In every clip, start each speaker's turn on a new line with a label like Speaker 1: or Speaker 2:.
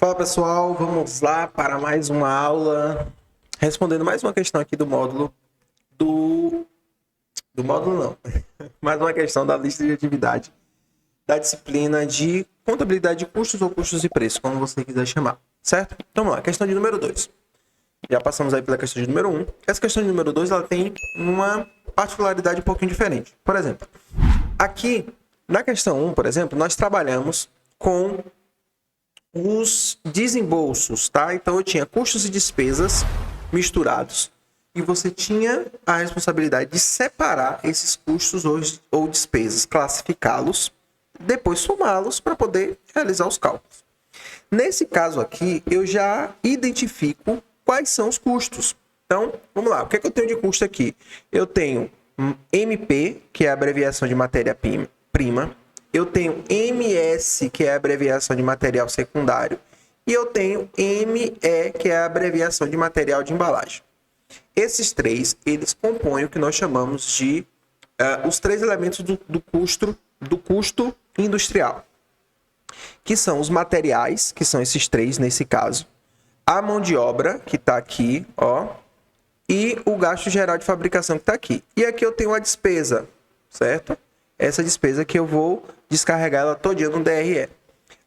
Speaker 1: Fala pessoal, vamos lá para mais uma aula, respondendo mais uma questão aqui do módulo do módulo não, mais uma questão da lista de atividade da disciplina de contabilidade de custos ou custos e preços, como você quiser chamar, certo? Então vamos lá, questão de número 2. Já passamos aí pela questão de número 1. Essa questão de número 2 ela tem uma particularidade um pouquinho diferente. Por exemplo, aqui na questão 1, por exemplo, nós trabalhamos com os desembolsos, tá? Então eu tinha custos e despesas misturados e você tinha a responsabilidade de separar esses custos ou despesas, classificá-los, depois somá-los para poder realizar os cálculos. Nesse caso aqui, eu já identifico quais são os custos. Então, vamos lá. O que é que eu tenho de custo aqui? Eu tenho MP, que é a abreviação de matéria-prima. Eu tenho MS, que é a abreviação de material secundário. E eu tenho ME, que é a abreviação de material de embalagem. Esses três, eles compõem o que nós chamamos de os três elementos do custo industrial, que são os materiais, que são esses três nesse caso, a mão de obra, que está aqui, ó, e o gasto geral de fabricação, que está aqui. E aqui eu tenho a despesa, certo? Essa despesa que eu vou descarregar ela todinha no DRE.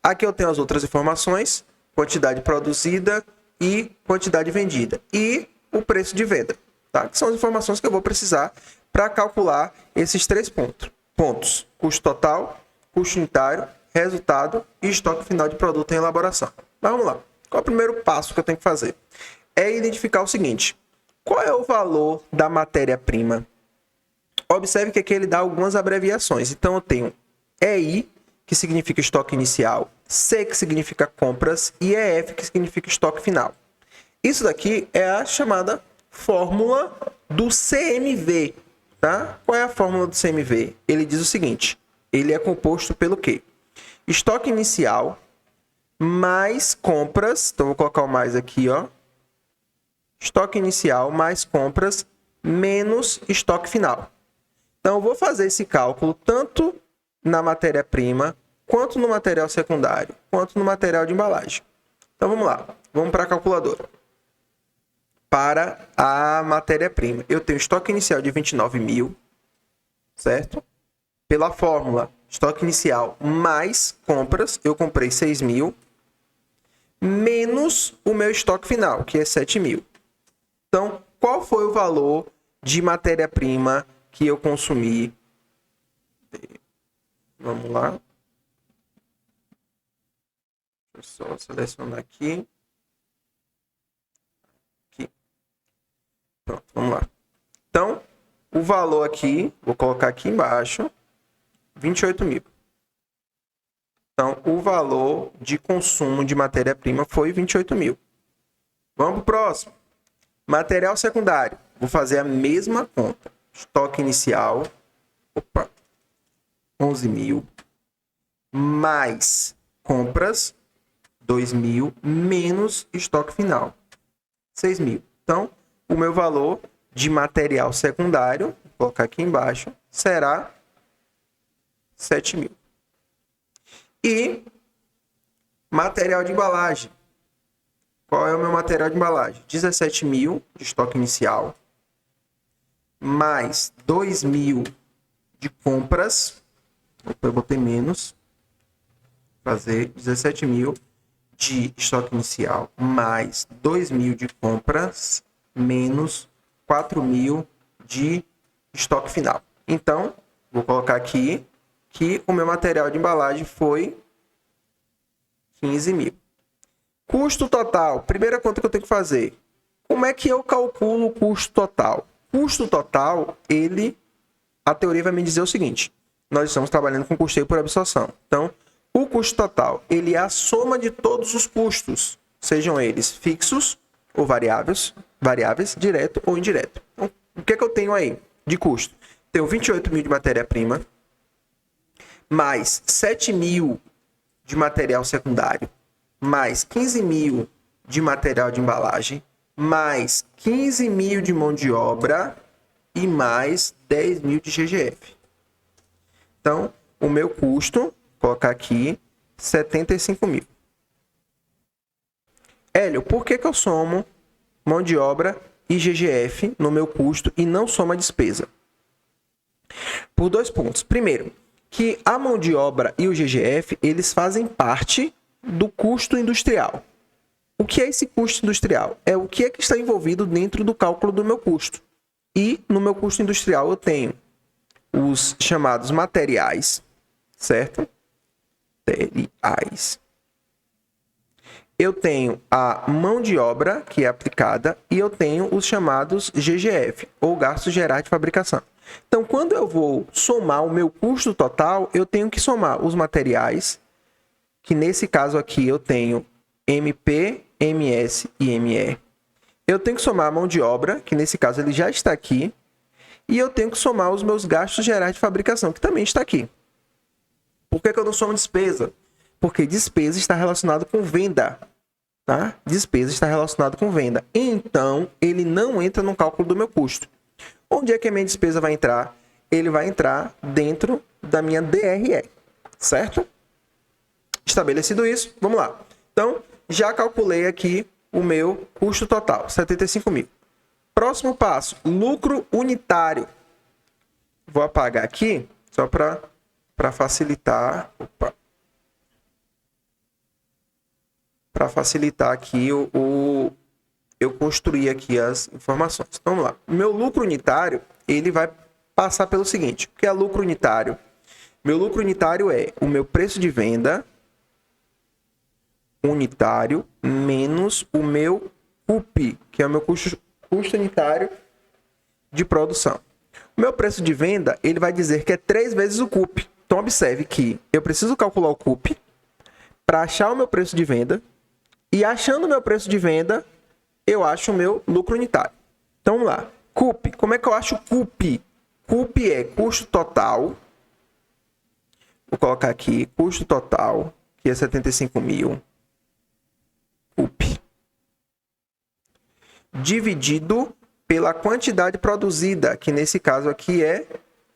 Speaker 1: Aqui eu tenho as outras informações, quantidade produzida e quantidade vendida. E o preço de venda, tá? Que são as informações que eu vou precisar para calcular esses três pontos. Custo total, custo unitário, resultado e estoque final de produto em elaboração. Mas vamos lá. Qual é o primeiro passo que eu tenho que fazer? É identificar o seguinte. Qual é o valor da matéria-prima? Observe que aqui ele dá algumas abreviações. Então, eu tenho EI, que significa estoque inicial, C, que significa compras, e EF, que significa estoque final. Isso daqui é a chamada fórmula do CMV. Tá? Qual é a fórmula do CMV? Ele diz o seguinte, ele é composto pelo quê? Estoque inicial mais compras, então vou colocar o mais aqui, ó. Estoque inicial mais compras menos estoque final. Então, eu vou fazer esse cálculo tanto na matéria-prima, quanto no material secundário, quanto no material de embalagem. Então, vamos lá. Vamos para a calculadora. Para a matéria-prima, eu tenho estoque inicial de 29.000, certo? Pela fórmula, estoque inicial mais compras, eu comprei 6.000, menos o meu estoque final, que é 7.000. Então, qual foi o valor de matéria-prima que eu consumi? Vamos lá. Deixa eu só selecionar aqui. Pronto, vamos lá. Então, o valor aqui, vou colocar aqui embaixo, 28.000. Então, o valor de consumo de matéria-prima foi 28.000. Vamos para o próximo. Material secundário. Vou fazer a mesma conta. Estoque inicial, 11.000, mais compras, 2.000, menos estoque final, 6.000. Então, o meu valor de material secundário, vou colocar aqui embaixo, será 7.000. E material de embalagem. Qual é o meu material de embalagem? 17.000 de estoque inicial, mais 2.000 de compras. Opa, eu botei menos. Fazer 17.000 de estoque inicial, mais 2.000 de compras, menos 4.000 de estoque final. Então, vou colocar aqui que o meu material de embalagem foi 15.000. Custo total. Primeira conta que eu tenho que fazer. Como é que eu calculo o custo total? Custo total, a teoria vai me dizer o seguinte. Nós estamos trabalhando com custeio por absorção. Então, o custo total, ele é a soma de todos os custos, sejam eles fixos ou variáveis, direto ou indireto. Então, o que é que eu tenho aí de custo? Tenho 28.000 de matéria-prima, mais 7.000 de material secundário, mais 15.000 de material de embalagem, mais 15.000 de mão de obra e mais 10.000 de GGF. Então, o meu custo, vou colocar aqui, 75.000. Hélio, por que eu somo mão de obra e GGF no meu custo e não soma despesa? Por 2 pontos. Primeiro, que a mão de obra e o GGF, eles fazem parte do custo industrial. O que é esse custo industrial? É o que é que está envolvido dentro do cálculo do meu custo. E no meu custo industrial eu tenho os chamados materiais, certo? Materiais. Eu tenho a mão de obra que é aplicada e eu tenho os chamados GGF, ou gastos gerais de fabricação. Então, quando eu vou somar o meu custo total, eu tenho que somar os materiais, que nesse caso aqui eu tenho MP, MS e ME. Eu tenho que somar a mão de obra, que nesse caso ele já está aqui, e eu tenho que somar os meus gastos gerais de fabricação, que também está aqui. Por que eu não somo despesa? Porque despesa está relacionado com venda. Tá? Despesa está relacionado com venda. Então, ele não entra no cálculo do meu custo. Onde é que a minha despesa vai entrar? Ele vai entrar dentro da minha DRE. Certo? Estabelecido isso, vamos lá. Então, já calculei aqui o meu custo total, 75 mil. Próximo passo, lucro unitário. Vou apagar aqui, só para facilitar. Para facilitar aqui eu construir aqui as informações. Então, vamos lá. O meu lucro unitário, ele vai passar pelo seguinte. O que é lucro unitário? Meu lucro unitário é o meu preço de venda unitário menos o meu CUP, que é o meu custo unitário de produção. O meu preço de venda, ele vai dizer que é 3 vezes o CUP. Então, observe que eu preciso calcular o CUP para achar o meu preço de venda. E achando o meu preço de venda, eu acho o meu lucro unitário. Então, vamos lá. CUP. Como é que eu acho o CUP? CUP é custo total. Vou colocar aqui custo total, que é 75 mil. CUP. Dividido pela quantidade produzida, que nesse caso aqui é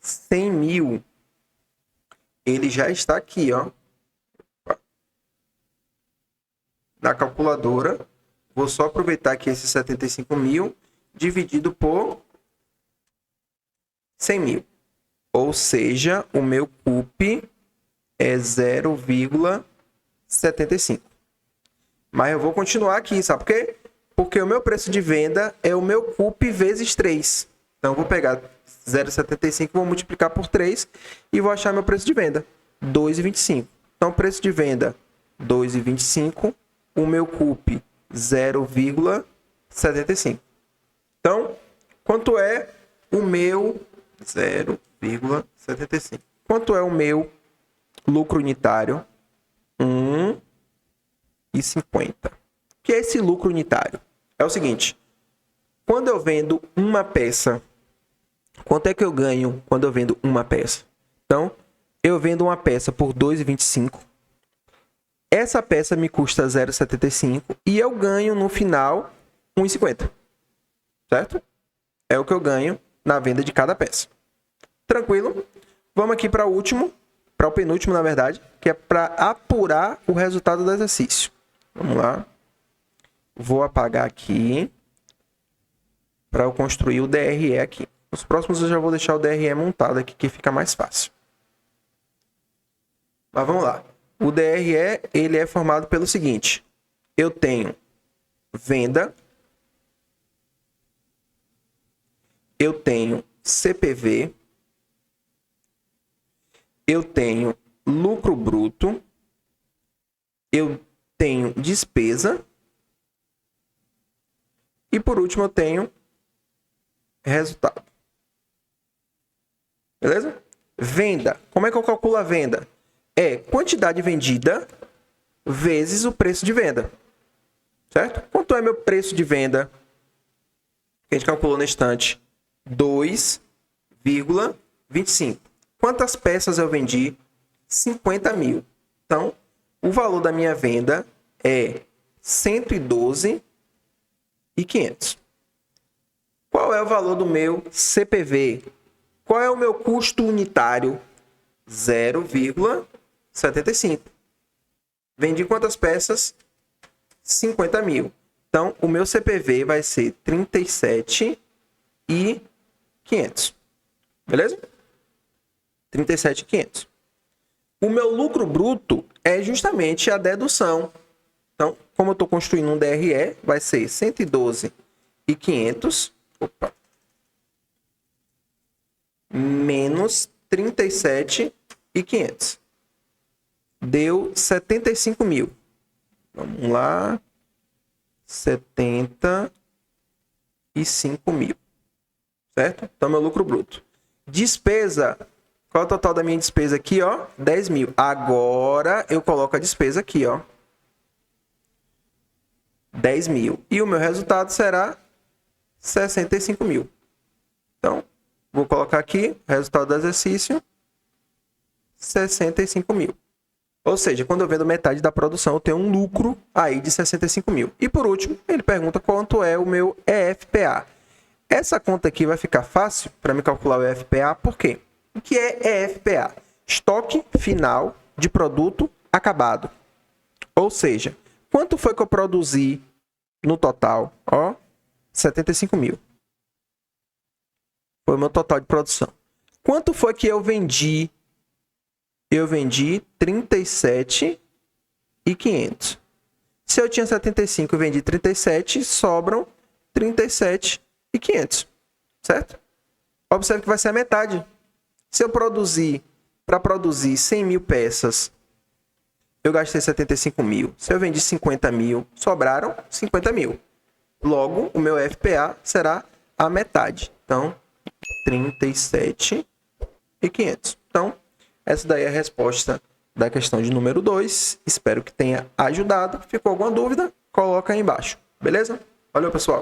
Speaker 1: 100 mil. Ele já está aqui, ó. Na calculadora, vou só aproveitar aqui esses 75 mil dividido por 100 mil. Ou seja, o meu CUP é 0,75. Mas eu vou continuar aqui, sabe por quê? Porque o meu preço de venda é o meu CUP vezes 3. Então, eu vou pegar 0,75, vou multiplicar por 3 e vou achar meu preço de venda, 2,25. Então, preço de venda, 2,25. O meu CUP, 0,75. Então, quanto é o meu 0,75? Quanto é o meu lucro unitário? 1,50. O que é esse lucro unitário? É o seguinte, quando eu vendo uma peça, quanto é que eu ganho quando eu vendo uma peça? Então, eu vendo uma peça por 2,25. Essa peça me custa 0,75 e eu ganho no final 1,50. Certo? É o que eu ganho na venda de cada peça. Tranquilo? Vamos aqui para o último, para o penúltimo, na verdade, que é para apurar o resultado do exercício. Vamos lá. Vou apagar aqui para eu construir o DRE aqui. Nos próximos eu já vou deixar o DRE montado aqui, que fica mais fácil. Mas vamos lá. O DRE, ele é formado pelo seguinte. Eu tenho venda. Eu tenho CPV. Eu tenho lucro bruto. Eu tenho despesa. E por último eu tenho resultado. Beleza? Venda. Como é que eu calculo a venda? É quantidade vendida vezes o preço de venda. Certo? Quanto é meu preço de venda? Que a gente calculou na estante. 2,25. Quantas peças eu vendi? 50 mil. Então, o valor da minha venda é 112.500. Qual é o valor do meu CPV? Qual é o meu custo unitário? 0,75. Vendi quantas peças? 50 mil. Então, o meu CPV vai ser 37.500. Beleza? 37.500. O meu lucro bruto é justamente a dedução. Então, como eu estou construindo um DRE, vai ser 112.500. Opa. Menos 37.500. Deu 75 mil. Vamos lá. 75 mil. Certo? Então, meu lucro bruto. Despesa. Qual é o total da minha despesa aqui, ó? 10 mil. Agora, eu coloco a despesa aqui, ó. 10 mil. E o meu resultado será 65 mil. Então, vou colocar aqui, resultado do exercício, 65 mil. Ou seja, quando eu vendo metade da produção, eu tenho um lucro aí de 65 mil. E por último, ele pergunta quanto é o meu EFPA. Essa conta aqui vai ficar fácil para me calcular o EFPA, por quê? O que é EFPA? Estoque final de produto acabado. Ou seja, quanto foi que eu produzi no total? Ó, 75 mil. Foi o meu total de produção. Quanto foi que eu vendi? Eu vendi 37.500. Se eu tinha 75 e vendi 37, sobram 37.500. Certo? Observe que vai ser a metade. Se eu produzir, para produzir 100 mil peças, eu gastei 75 mil. Se eu vendi 50 mil, sobraram 50 mil. Logo, o meu FPA será a metade. Então, 37.500. Então, essa daí é a resposta da questão de número 2. Espero que tenha ajudado. Ficou alguma dúvida? Coloca aí embaixo. Beleza? Valeu, pessoal!